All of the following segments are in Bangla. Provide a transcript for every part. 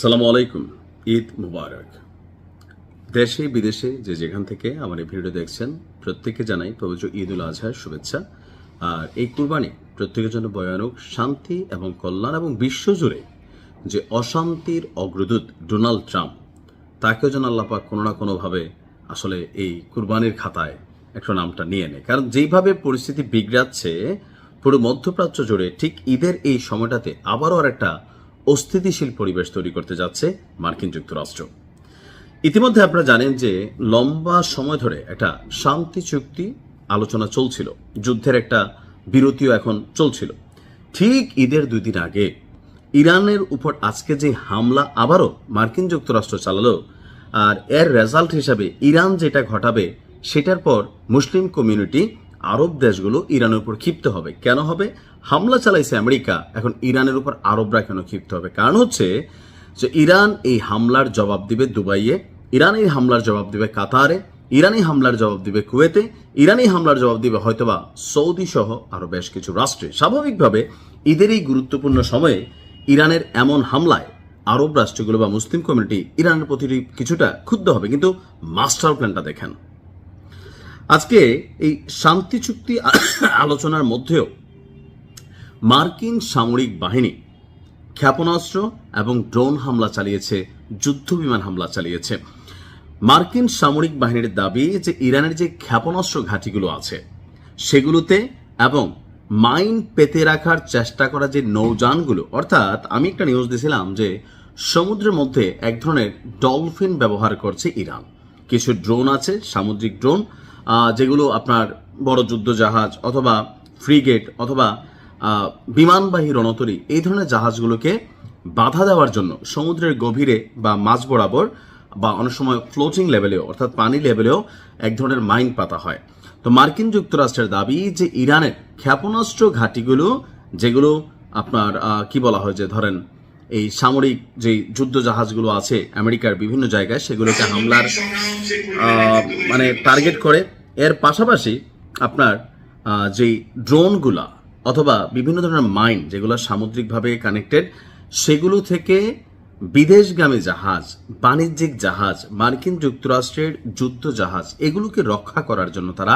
সালামু আলাইকুম। ঈদ মুবারক। দেশে বিদেশে যে যেখান থেকে আমার এই ভিডিও দেখছেন প্রত্যেককে জানাই পবিত্র ঈদ উল আজহার শুভেচ্ছা। আর এই কুরবানি প্রত্যেকের জন্য ভয়ানক শান্তি এবং কল্যাণ, এবং বিশ্বজুড়ে যে অশান্তির অগ্রদূত ডোনাল্ড ট্রাম্প, তাকেও যেন আল্লাহ পাক কোনো না কোনোভাবে আসলে এই কুরবানির খাতায় একটা নামটা নিয়ে নেয়। কারণ যেইভাবে পরিস্থিতি বিগড়াচ্ছে পুরো মধ্যপ্রাচ্য জুড়ে, ঠিক ঈদের এই সময়টাতে আবারও আর একটা অস্থিতিশীল পরিবেশ তৈরি করতে যাচ্ছে মার্কিন যুক্তরাষ্ট্র। ইতিমধ্যে আপনারা জানেন যে লম্বা সময় ধরে একটা শান্তি চুক্তি আলোচনা চলছিল, যুদ্ধের একটা বিরতিও এখন চলছিল। ঠিক ঈদের 2 দিন আগে ইরানের উপর আজকে যে হামলা আবারও মার্কিন যুক্তরাষ্ট্র চালালো, আর এর রেজাল্ট হিসাবে ইরান যেটা ঘটাবে সেটার পর মুসলিম কমিউনিটি, আরব দেশগুলো ইরানের উপর ক্ষিপ্ত হবে। কেন হবে? হামলা চালাইছে আমেরিকা, এখন ইরানের উপর আরবরা কেন ক্ষিপ্ত হবে? কারণ হচ্ছে যে ইরান এই হামলার জবাব দিবে দুবাইয়ে, ইরান এই হামলার জবাব দিবে কাতারে, ইরানি হামলার জবাব দিবে কুয়েতে, ইরানি হামলার জবাব দিবে হয়তোবা সৌদি সহ আরো বেশ কিছু রাষ্ট্রে। স্বাভাবিকভাবে ঈদের এই গুরুত্বপূর্ণ সময়ে ইরানের এমন হামলায় আরব রাষ্ট্রগুলো বা মুসলিম কমিউনিটি ইরানের প্রতি কিছুটা ক্ষুব্ধ হবে। কিন্তু মাস্টার প্ল্যানটা দেখেন। আজকে এই শান্তি চুক্তি আলোচনার মধ্যেও মার্কিন সামরিক বাহিনী ক্ষেপণাস্ত্র এবং ড্রোন হামলা চালিয়েছে, যুদ্ধ বিমান হামলা চালিয়েছে। মার্কিন সামরিক বাহিনীর দাবি যে ইরানের যে ক্ষেপণাস্ত্র ঘাঁটিগুলো আছে সেগুলোতে এবং মাইন পেতে রাখার চেষ্টা করা যে নৌযানগুলো, অর্থাৎ আমি একটা নিউজ দিয়েছিলাম যে সমুদ্রের মধ্যে এক ধরনের ডলফিন ব্যবহার করছে ইরান। কিছু ড্রোন আছে, সামুদ্রিক ড্রোন, যেগুলো আপনার বড় যুদ্ধ জাহাজ অথবা ফ্রিগেট অথবা বিমানবাহী রণতরী এই ধরনের জাহাজগুলোকে বাধা দেওয়ার জন্য সমুদ্রের গভীরে বা মাঝ বরাবর বা অনেক সময় ফ্লোটিং লেভেলেও অর্থাৎ পানি লেভেলেও এক ধরনের মাইন পাতা হয়। তো মার্কিন যুক্তরাষ্ট্রের দাবি যে ইরানের ক্ষেপণাস্ত্র ঘাঁটিগুলো, যেগুলো আপনার কি বলা হয় যে ধরেন এই সামরিক যে যুদ্ধ জাহাজগুলো আছে আমেরিকার বিভিন্ন জায়গায়, সেগুলোকে হামলার মানে টার্গেট করে। এর পাশাপাশি আপনার যেই ড্রোনগুলা অথবা বিভিন্ন ধরনের মাইন যেগুলো সামুদ্রিকভাবে কানেক্টেড, সেগুলো থেকে বিদেশগামী জাহাজ, বাণিজ্যিক জাহাজ, মার্কিন যুক্তরাষ্ট্রের যুদ্ধ জাহাজ, এগুলোকে রক্ষা করার জন্য তারা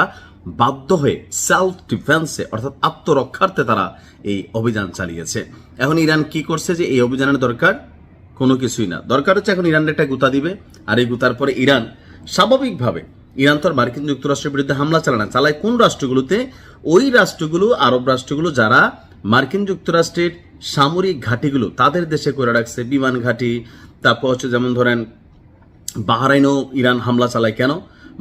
বাধ্য হয়ে সেলফ ডিফেন্সে অর্থাৎ আত্মরক্ষার্থে তারা এই অভিযান চালিয়েছে। এখন ইরান কি করছে যে এই অভিযানের দরকার কোনো কিছুই না, দরকার হচ্ছে এখন ইরানের একটা গুতা দিবে। আর এই গুতার পরে ইরান স্বাভাবিকভাবে, ইরান তো আর মার্কিন যুক্তরাষ্ট্রের বিরুদ্ধে হামলা চালায় কোন রাষ্ট্রগুলোতে? ওই রাষ্ট্রগুলো, আরব রাষ্ট্রগুলো যারা মার্কিন যুক্তরাষ্ট্রের সামরিক ঘাঁটিগুলো তাদের দেশে করে রাখছে, বিমান ঘাঁটি। তারপর হচ্ছে যেমন ধরেন বাহরাইনও ইরান হামলা চালায়। কেন?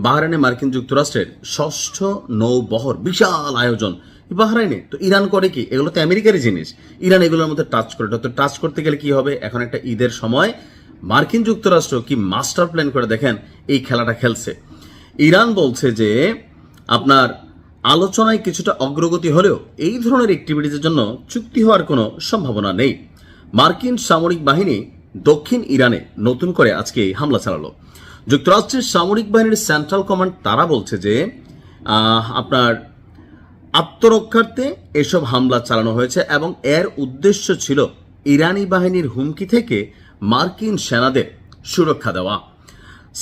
বাহরাইনে মার্কিন যুক্তরাষ্ট্রের 6ষ্ঠ নৌবহর, বিশাল আয়োজন বাহরাইনে। তো ইরান করে কি? এগুলো তো আমেরিকারই জিনিস, ইরান এগুলোর মধ্যে টাচ করে। তো টাচ করতে গেলে কি হবে? এখন একটা ঈদের সময় মার্কিন যুক্তরাষ্ট্র কি মাস্টার প্ল্যান করে দেখেন এই খেলাটা খেলছে। ইরান বলছে যে আপনার আলোচনায় কিছুটা অগ্রগতি হলেও এই ধরনের অ্যাক্টিভিটিজের জন্য চুক্তি হওয়ার কোনো সম্ভাবনা নেই। মার্কিন সামরিক বাহিনী দক্ষিণ ইরানে নতুন করে আজকে হামলা চালালো। যুক্তরাষ্ট্রের সামরিক বাহিনীর সেন্ট্রাল কমান্ড তারা বলছে যে আপনার আত্মরক্ষার্থে এসব হামলা চালানো হয়েছে এবং এর উদ্দেশ্য ছিল ইরানি বাহিনীর হুমকি থেকে মার্কিন সেনাদের সুরক্ষা দেওয়া।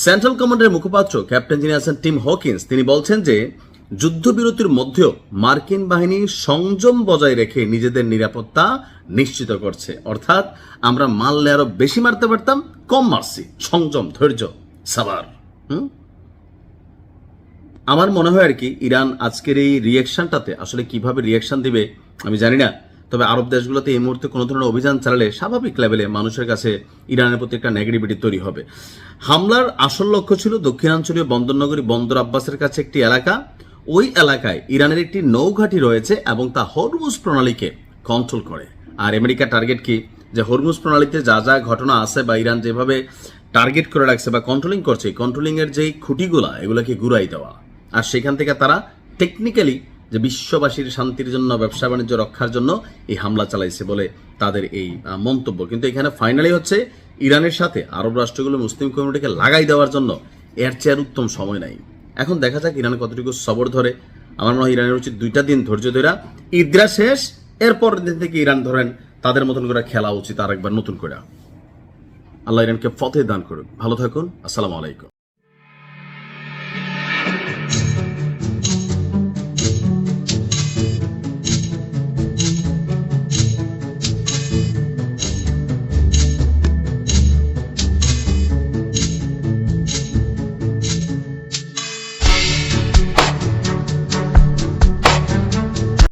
সেন্ট্রাল কমান্ডের মুখপাত্র ক্যাপ্টেন যিনি আছেন টিম হকিন্স, তিনি বলছেন যে যুদ্ধবিরতির মধ্যেও মার্কিন বাহিনী সংযম বজায় রেখে নিজেদের নিরাপত্তা নিশ্চিত করছে। অর্থাৎ আমরা মারলে আরো বেশি মারতে পারতাম, কম মারছি, সংযম, ধৈর্য, সাবার। আমার মনে হয় আর কি ইরান আজকের এই রিয়াকশনটাতে আসলে কিভাবে রিয়াকশন দিবে আমি জানি না। তবে আরব দেশগুলোতে এই মুহূর্তে কোনো ধরনের অভিযান চালালে স্বাভাবিক লেভেলে মানুষের কাছে ইরানের প্রতি একটা নেগেটিভিটি তৈরি হবে। হামলার আসল লক্ষ্য ছিল দক্ষিণাঞ্চলীয় বন্দরনগরী বন্দর আব্বাসের কাছে একটি এলাকা। ওই এলাকায় ইরানের একটি নৌঘাঁটি রয়েছে এবং তা হরমুজ প্রণালীকে কন্ট্রোল করে। আর আমেরিকার টার্গেট কি? যে হরমুজ প্রণালীতে যা যা ঘটনা আছে বা ইরান যেভাবে টার্গেট করে রাখছে বা কন্ট্রোলিং করছে, কন্ট্রোলিং এর যেই খুঁটিগুলা এগুলোকে ঘুরাই দেওয়া। আর সেখান থেকে তারা টেকনিক্যালি যে বিশ্ববাসীর শান্তির জন্য, ব্যবসা বাণিজ্য রক্ষার জন্য এই হামলা চালাইছে বলে তাদের এই মন্তব্য। কিন্তু এখানে ফাইনালি হচ্ছে ইরানের সাথে আরব রাষ্ট্রগুলো মুসলিম কমিউনিটিকে লাগাই দেওয়ার জন্য এর চেয়ে উত্তম সময় নাই। এখন দেখা যাক ইরান কতটুকু সবর ধরে। আমার মনে হয় ইরানের উচিত 2টা দিন ধৈর্য ধরা, ঈদরা শেষ, এরপর দিন থেকে ইরান ধরেন তাদের মতন করে খেলা উচিত আরেকবার নতুন করে। আল্লাহ ইরানকে ফতেহ দান করুক। ভালো থাকুন। আসসালামু আলাইকুম।